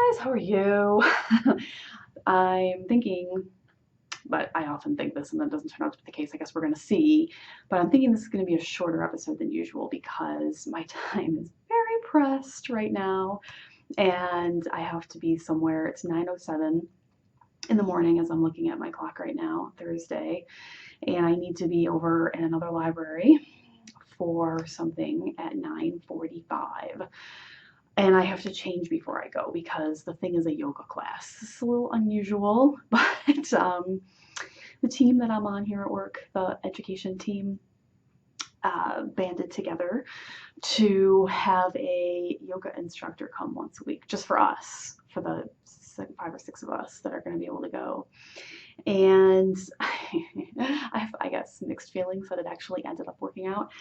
guys, how are you? I'm thinking, but I often think this and then it doesn't turn out to be the case. I guess we're going to see. But I'm thinking this is going to be a shorter episode than usual because my time is very pressed right now and I have to be somewhere. It's 9:07 in the morning as I'm looking at my clock right now, Thursday, and I need to be over in another library for something at 9:45. And I have to change before I go because the thing is a yoga class. It's a little unusual, but the team that I'm on here at work, the education team, banded together to have a yoga instructor come once a week just for us, for the 5 or 6 of us that are going to be able to go. And I guess mixed feelings that it actually ended up working out.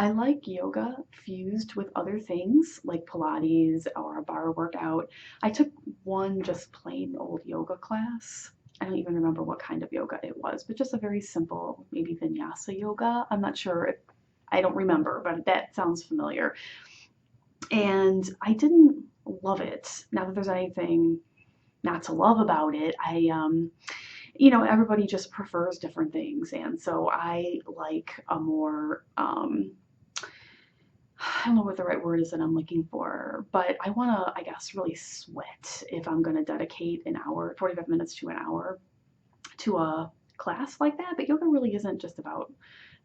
I like yoga fused with other things like Pilates or a bar workout. I took one just plain old yoga class. I don't even remember what kind of yoga it was, but just a very simple, maybe vinyasa yoga. I'm not sure if I don't remember, but that sounds familiar. And I didn't love it. Not that there's anything not to love about it. Everybody just prefers different things. And so I like a more, I don't know what the right word is that I'm looking for, but I want to, I guess, really sweat if I'm going to dedicate an hour, 45 minutes to an hour to a class like that. But yoga really isn't just about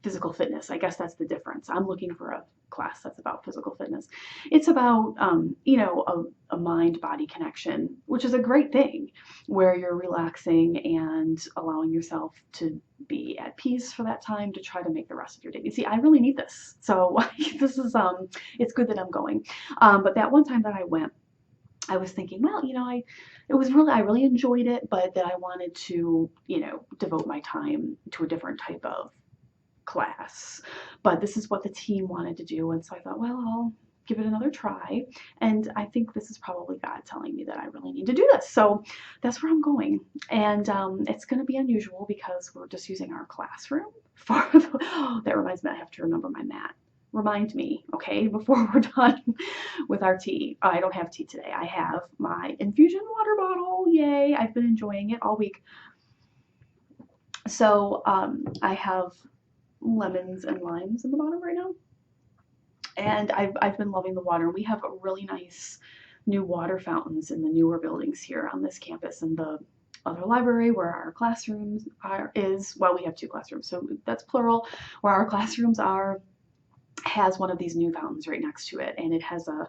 physical fitness. I guess that's the difference. I'm looking for a class that's about physical fitness. It's about, a mind-body connection, which is a great thing, where you're relaxing and allowing yourself to be at peace for that time to try to make the rest of your day. You see, I really need this. So this is, it's good that I'm going. But that one time that I went, I was thinking, well, I really enjoyed it, but that I wanted to, devote my time to a different type of class. But this is what the team wanted to do. And so I thought, well, I'll give it another try. And I think this is probably God telling me that I really need to do this. So that's where I'm going. And it's going to be unusual because we're just using our classroom for that reminds me, I have to remember my mat. Remind me, okay, before we're done with our tea. I don't have tea today. I have my infusion water bottle. Yay. I've been enjoying it all week. So I have lemons and limes in the bottom right now. And I've been loving the water. We have really nice new water fountains in the newer buildings here on this campus, and the other library where our classrooms we have 2 classrooms, so that's plural, where our classrooms are, has one of these new fountains right next to it, and it has a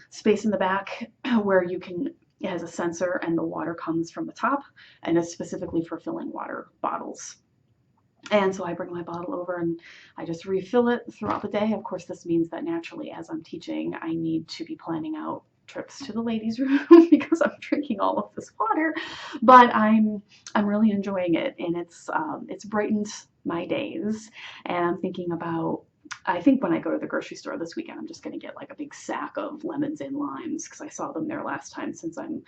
space in the back where it has a sensor and the water comes from the top, and it's specifically for filling water bottles. And so I bring my bottle over and I just refill it throughout the day. Of course, this means that naturally, as I'm teaching, I need to be planning out trips to the ladies' room because I'm drinking all of this water. But I'm really enjoying it, and it's brightened my days. And I'm thinking about. I think when I go to the grocery store this weekend, I'm just going to get like a big sack of lemons and limes because I saw them there last time, since I'm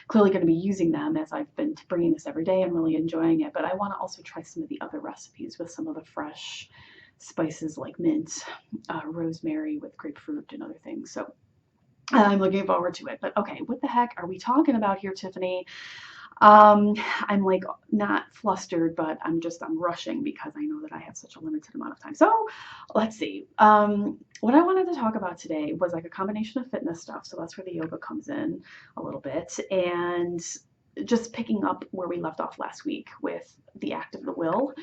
clearly going to be using them as I've been bringing this every day and really enjoying it. But I want to also try some of the other recipes with some of the fresh spices like mint, rosemary with grapefruit and other things. So I'm looking forward to it. But okay, what the heck are we talking about here, Tiffany? I'm like not flustered, but I'm rushing because I know that I have such a limited amount of time. So let's see. What I wanted to talk about today was like a combination of fitness stuff. So that's where the yoga comes in a little bit, and just picking up where we left off last week with the act of the will,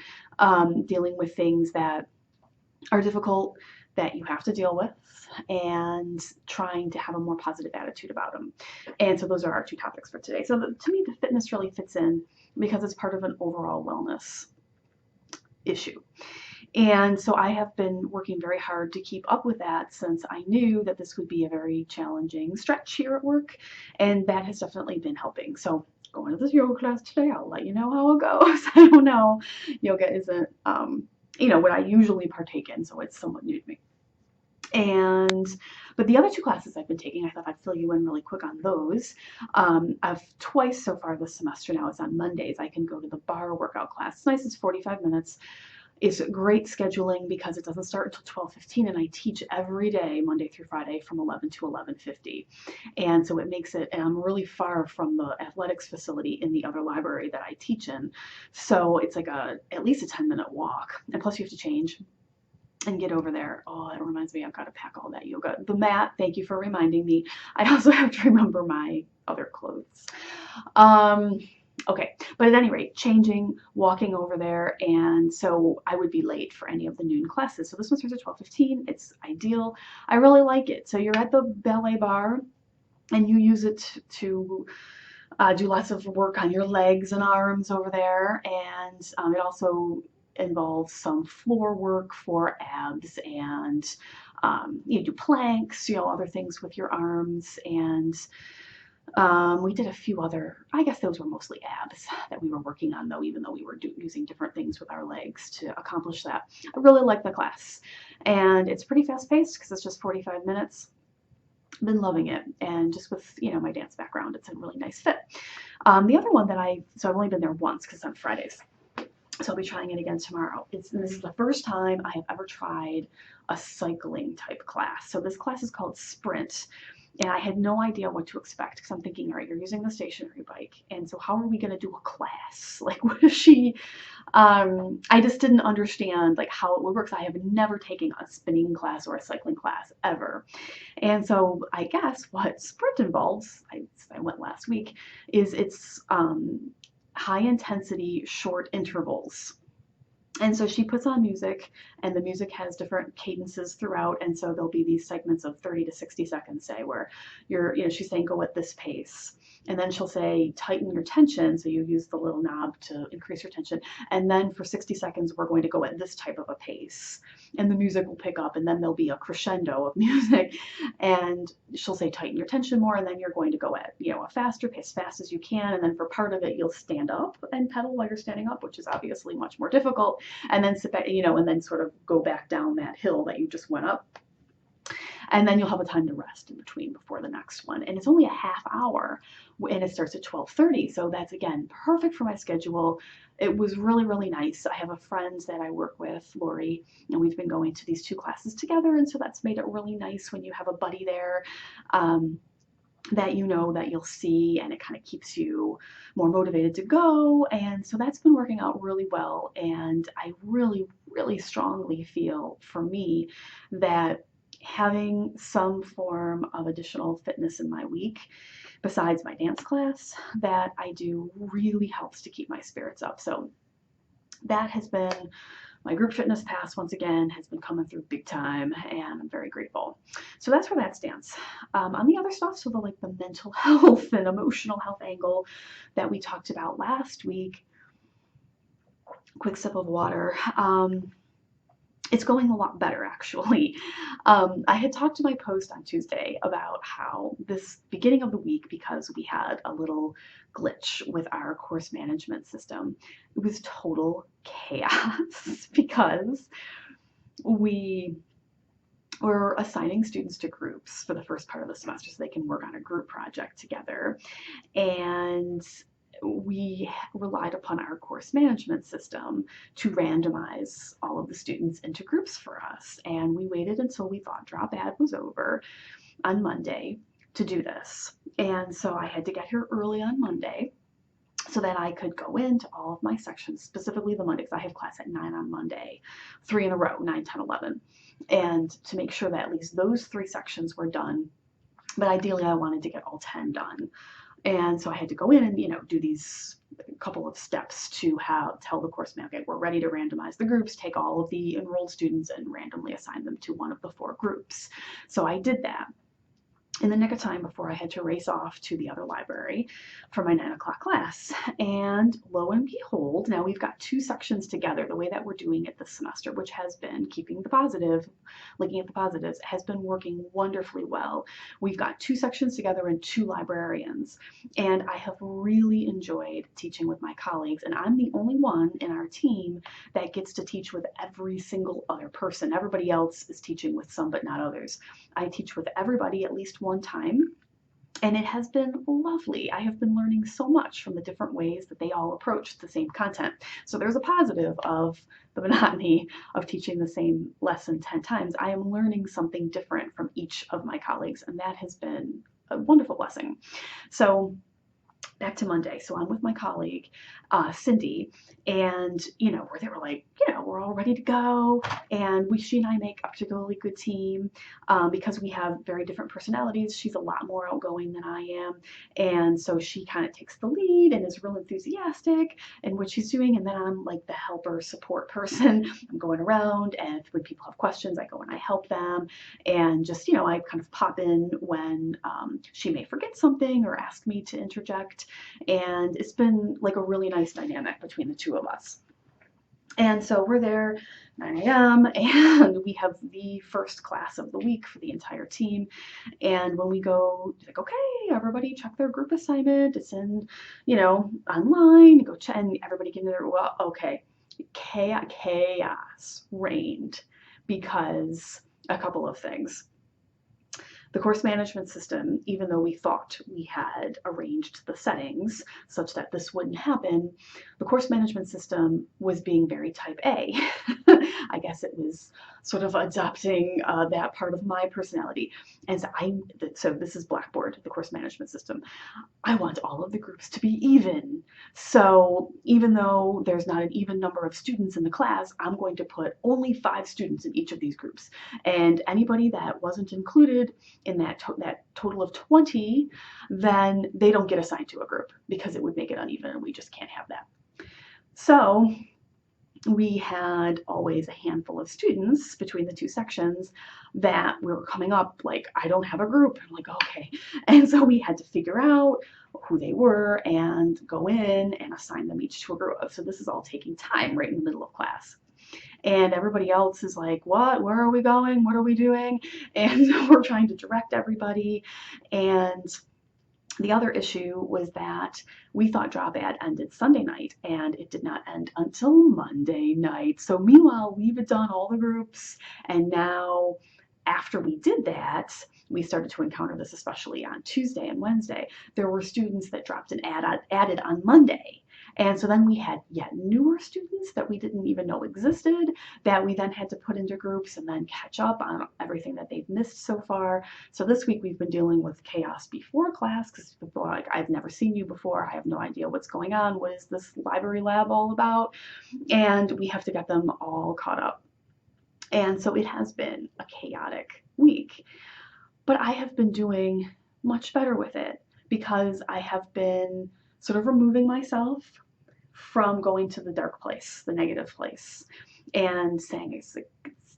dealing with things that are difficult that you have to deal with, and trying to have a more positive attitude about them. And so those are our 2 topics for today. So to me, the fitness really fits in because it's part of an overall wellness issue. And so I have been working very hard to keep up with that, since I knew that this would be a very challenging stretch here at work, and that has definitely been helping. So going to this yoga class today, I'll let you know how it goes. I don't know. Yoga isn't, what I usually partake in, so it's somewhat new to me. But the other 2 classes I've been taking, I thought I'd fill you in really quick on those. I've twice so far this semester now. It's on Mondays. I can go to the bar workout class. It's nice. It's 45 minutes. is great scheduling because it doesn't start until 12:15, and I teach every day, Monday through Friday, from 11 to 11:50. And so it makes it, and I'm really far from the athletics facility in the other library that I teach in. So it's like at least a 10-minute walk. And plus you have to change and get over there. Oh, it reminds me, I've got to pack all that yoga. The mat, thank you for reminding me. I also have to remember my other clothes. Okay, but at any rate, changing, walking over there, and so I would be late for any of the noon classes. So this one starts at 12:15. It's ideal. I really like it. So you're at the ballet bar, and you use it to do lots of work on your legs and arms over there, and it also involves some floor work for abs, and you do planks, other things with your arms, and we did a few other, I guess those were mostly abs that we were working on though, even though we were using different things with our legs to accomplish that. I really like the class, and it's pretty fast paced because it's just 45 minutes. Been loving it, and just with my dance background, it's a really nice fit. The other one that so I've only been there once because on Fridays, so I'll be trying it again tomorrow. This is the first time I have ever tried a cycling type class. So this class is called Sprint, and I had no idea what to expect because I'm thinking, all right, you're using the stationary bike, and so how are we going to do a class? Like, what is she? I just didn't understand like how it would work. I have never taken a spinning class or a cycling class ever, and so I guess what Sprint involves, I went last week, is it's high intensity, short intervals. And so she puts on music, and the music has different cadences throughout. And so there'll be these segments of 30 to 60 seconds, say, where she's saying go at this pace. And then she'll say tighten your tension. So you use the little knob to increase your tension. And then for 60 seconds, we're going to go at this type of a pace. And the music will pick up, and then there'll be a crescendo of music. And she'll say tighten your tension more, and then you're going to go at a faster pace, as fast as you can. And then for part of it, you'll stand up and pedal while you're standing up, which is obviously much more difficult. And then sit back, and then sort of go back down that hill that you just went up. And then you'll have a time to rest in between before the next one. And it's only a half hour, and it starts at 12:30. So that's, again, perfect for my schedule. It was really, really nice. I have a friend that I work with, Lori, and we've been going to these two classes together. And so that's made it really nice when you have a buddy there. That that you'll see, and it kind of keeps you more motivated to go. And so that's been working out really well. And I really, really strongly feel, for me, that having some form of additional fitness in my week besides my dance class that I do really helps to keep my spirits up. So that has been my group fitness pass, once again, has been coming through big time, and I'm very grateful. So that's where that stands. On the other stuff, so the mental health and emotional health angle that we talked about last week, quick sip of water. It's going a lot better, actually. I had talked to my post on Tuesday about how this beginning of the week, because we had a little glitch with our course management system, it was total chaos because we were assigning students to groups for the first part of the semester so they can work on a group project together. And we relied upon our course management system to randomize all of the students into groups for us. And we waited until we thought drop ad was over on Monday to do this. And so I had to get here early on Monday so that I could go into all of my sections, specifically the Mondays. I have class at 9 on Monday, 3 in a row, 9, 10, 11. And to make sure that at least those 3 sections were done. But ideally, I wanted to get all 10 done. And so I had to go in and, do these couple of steps to tell the course manager, okay, we're ready to randomize the groups, take all of the enrolled students and randomly assign them to one of the 4 groups. So I did that in the nick of time before I had to race off to the other library for my 9 o'clock class. And lo and behold, now we've got 2 sections together. The way that we're doing it this semester, which has been keeping the positive, looking at the positives, has been working wonderfully well. We've got 2 sections together and 2 librarians. And I have really enjoyed teaching with my colleagues. And I'm the only one in our team that gets to teach with every single other person. Everybody else is teaching with some, but not others. I teach with everybody at least one time. And it has been lovely. I have been learning so much from the different ways that they all approach the same content. So there's a positive of the monotony of teaching the same lesson 10 times. I am learning something different from each of my colleagues, and that has been a wonderful blessing. So back to Monday. So I'm with my colleague, Cindy, and where they were like, we're all ready to go, and she and I make a particularly good team because we have very different personalities. She's a lot more outgoing than I am, and so she kind of takes the lead and is real enthusiastic in what she's doing, and then I'm like the helper support person. I'm going around, and when people have questions, I go and I help them, and just I kind of pop in when she may forget something or ask me to interject. And it's been like a really nice dynamic between the two of us. And so we're there 9 a.m. and we have the first class of the week for the entire team. And when we go, like, okay, everybody check their group assignment. It's in, online. Go check, and everybody get in there. Well, okay, chaos reigned because a couple of things. The course management system, even though we thought we had arranged the settings such that this wouldn't happen, the course management system was being very type A. I guess it was sort of adopting that part of my personality. And so this is Blackboard, the course management system. I want all of the groups to be even. So even though there's not an even number of students in the class, I'm going to put only 5 students in each of these groups. And anybody that wasn't included in that total of 20, then they don't get assigned to a group because it would make it uneven, and we just can't have that. So we had always a handful of students between the two sections that we were coming up like, I don't have a group. I'm like, okay. And so we had to figure out who they were and go in and assign them each to a group. So this is all taking time right in the middle of class. And everybody else is like, what? Where are we going? What are we doing? And we're trying to direct everybody. And the other issue was that we thought Drop Ad ended Sunday night, and it did not end until Monday night. So meanwhile, we've done all the groups, and now after we did that, we started to encounter this, especially on Tuesday and Wednesday. There were students that dropped an ad added on Monday. And so then we had yet newer students that we didn't even know existed that we then had to put into groups and then catch up on everything that they've missed so far. So this week we've been dealing with chaos before class because people are like, I've never seen you before. I have no idea what's going on. What is this library lab all about? And we have to get them all caught up. And so it has been a chaotic week. But I have been doing much better with it because I have been sort of removing myself from going to the dark place, the negative place, and saying it's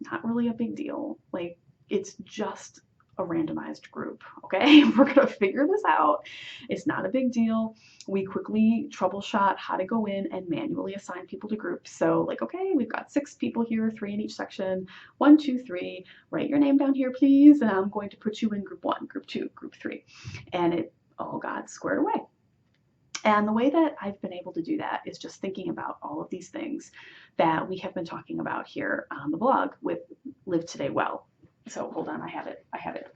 not really a big deal. Like, it's just a randomized group, okay? We're gonna figure this out. It's not a big deal. We quickly troubleshot how to go in and manually assign people to groups. So like, okay, we've got 6 people here, 3 in each section. 1, 2, 3, write your name down here, please. And I'm going to put you in group 1, group 2, group 3. And it all got squared away. And the way that I've been able to do that is just thinking about all of these things that we have been talking about here on the blog with Live Today Well. So hold on, I have it.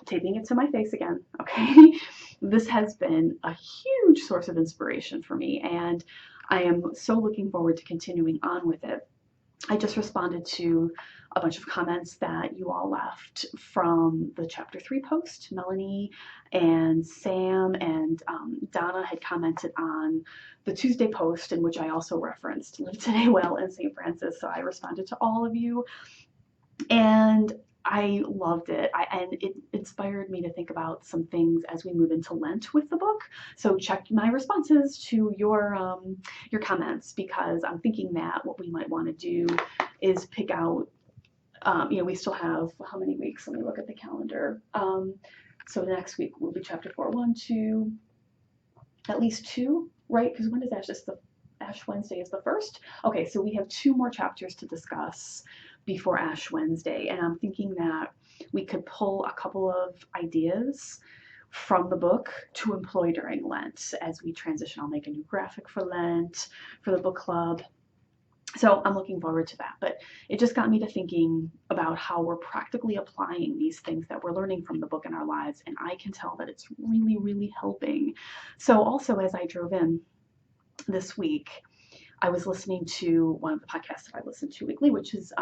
Taping it to my face again, okay? This has been a huge source of inspiration for me, and I am so looking forward to continuing on with it. I just responded to a bunch of comments that you all left from the chapter 3 post. Melanie and Sam and Donna had commented on the Tuesday post, in which I also referenced Live Today Well and St. Francis. So I responded to all of you, and I loved it. And it inspired me to think about some things as we move into Lent with the book. So check my responses to your comments, because I'm thinking that what we might want to do is pick out, we still have how many weeks? Let me look at the calendar. So next week will be chapter 4, 1, 2, at least 2, right? Because when is Ash? Ash Wednesday is the 1st. Okay, so we have 2 more chapters to discuss before Ash Wednesday, and I'm thinking that we could pull a couple of ideas from the book to employ during Lent as we transition. I'll make a new graphic for Lent for the book club, So I'm looking forward to that. But it just got me to thinking about how we're practically applying these things that we're learning from the book in our lives. And I can tell that it's really, really helping. So also, as I drove in this week, I was listening to one of the podcasts that I listen to weekly, which is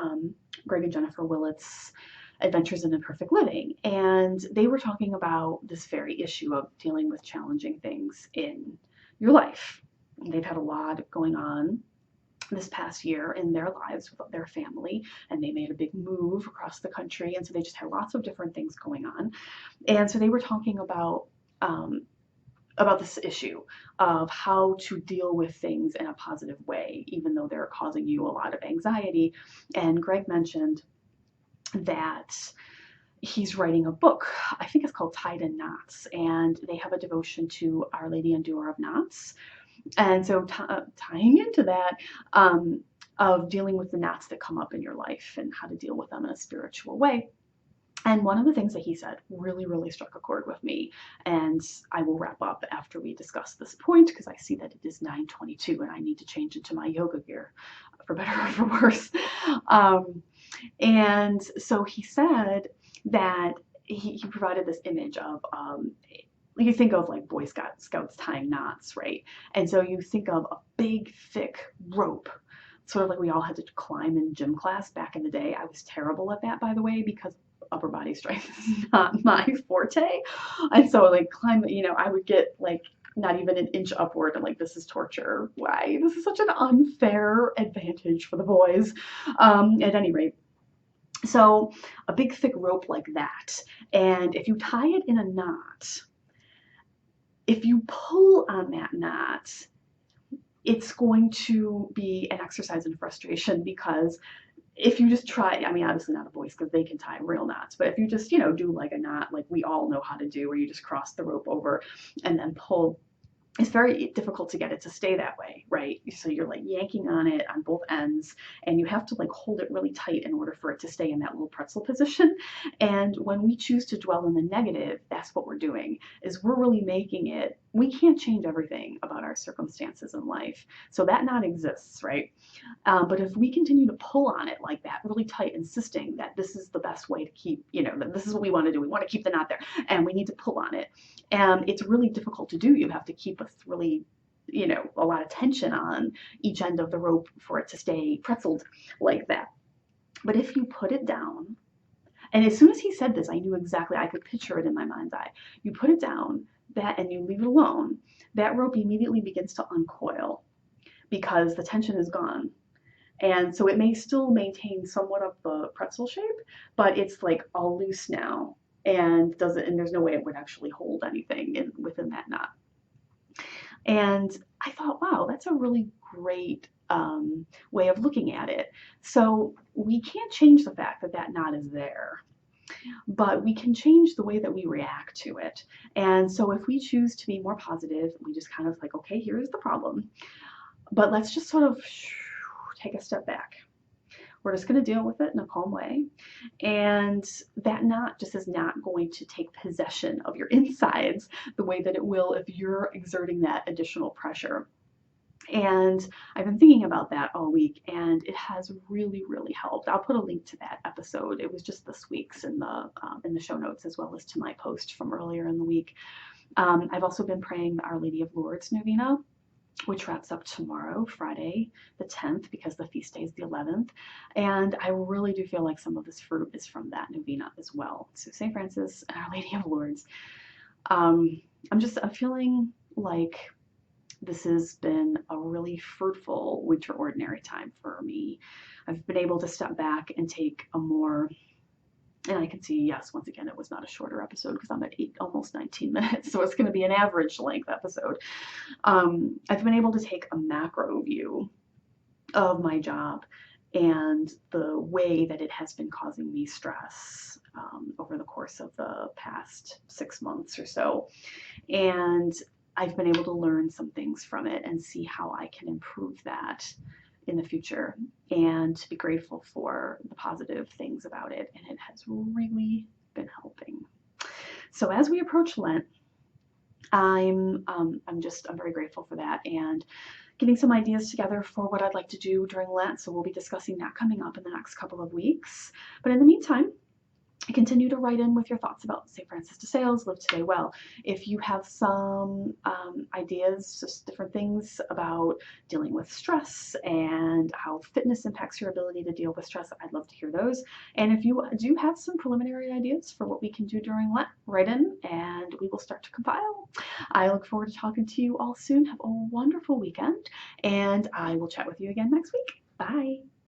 Greg and Jennifer Willett's Adventures in Imperfect Living. And they were talking about this very issue of dealing with challenging things in your life. They've had a lot going on this past year in their lives with their family, and they made a big move across the country, and so they just had lots of different things going on. And so they were talking about this issue of how to deal with things in a positive way, even though they're causing you a lot of anxiety. And Greg mentioned that he's writing a book. I think it's called Tied in Knots, and they have a devotion to Our Lady and Doer of Knots. And so tying into that, of dealing with the knots that come up in your life and how to deal with them in a spiritual way. And one of the things that he said really, really struck a chord with me. And I will wrap up after we discuss this point because I see that it is 9:22 and I need to change into my yoga gear, for better or for worse. And so he said that he provided this image of you think of like Boy Scouts tying knots, right? And so you think of a big, thick rope, sort of like we all had to climb in gym class back in the day. I was terrible at that, by the way, because upper body strength is not my forte. And so like climb, I would get like not even an inch upward. I'm like, this is torture. Why? This is such an unfair advantage for the boys. At any rate, so a big thick rope like that. And if you tie it in a knot, if you pull on that knot, it's going to be an exercise in frustration because if you just try, I mean, obviously not a boys because they can tie real knots, but if you just, do like a knot like we all know how to do, where you just cross the rope over and then pull, it's very difficult to get it to stay that way, right? So you're like yanking on it on both ends, and you have to like hold it really tight in order for it to stay in that little pretzel position. And when we choose to dwell in the negative, that's what we're doing, is we're really making it, we can't change everything about our circumstances in life. So that knot exists, right? But if we continue to pull on it like that, really tight, insisting that this is the best way to keep, that this is what we want to do. We want to keep the knot there and we need to pull on it. And it's really difficult to do. You have to keep a really, a lot of tension on each end of the rope for it to stay pretzeled like that. But if you put it down, and as soon as he said this, I knew exactly, I could picture it in my mind's eye. You put it down, and you leave it alone, that rope immediately begins to uncoil because the tension is gone. And so it may still maintain somewhat of the pretzel shape, but it's like all loose now and there's no way it would actually hold anything within that knot. And I thought, wow, that's a really great way of looking at it. So we can't change the fact that that knot is there, but we can change the way that we react to it. And so if we choose to be more positive, we just kind of like, okay, here's the problem, but let's just sort of take a step back. We're just going to deal with it in a calm way. And that knot just is not going to take possession of your insides the way that it will if you're exerting that additional pressure. And I've been thinking about that all week, and it has really, really helped. I'll put a link to that episode. It was just this week's in the show notes, as well as to my post from earlier in the week. I've also been praying the Our Lady of Lourdes novena, which wraps up tomorrow, Friday the 10th, because the feast day is the 11th. And I really do feel like some of this fruit is from that novena as well. So St. Francis and Our Lady of Lourdes. I'm feeling like this has been a really fruitful winter ordinary time for me. I've been able to step back and take a more, and I can see, yes, once again, it was not a shorter episode because I'm at almost 19 minutes, so it's going to be an average length episode. I've been able to take a macro view of my job and the way that it has been causing me stress over the course of the past 6 months or so. And I've been able to learn some things from it and see how I can improve that in the future and to be grateful for the positive things about it. And it has really been helping. So as we approach Lent, I'm very grateful for that. And getting some ideas together for what I'd like to do during Lent, so we'll be discussing that coming up in the next couple of weeks. But in the meantime, continue to write in with your thoughts about St. Francis de Sales, Live Today Well. If you have some ideas, just different things about dealing with stress and how fitness impacts your ability to deal with stress, I'd love to hear those. And if you do have some preliminary ideas for what we can do during Lent, write in and we will start to compile. I look forward to talking to you all soon. Have a wonderful weekend, and I will chat with you again next week. Bye.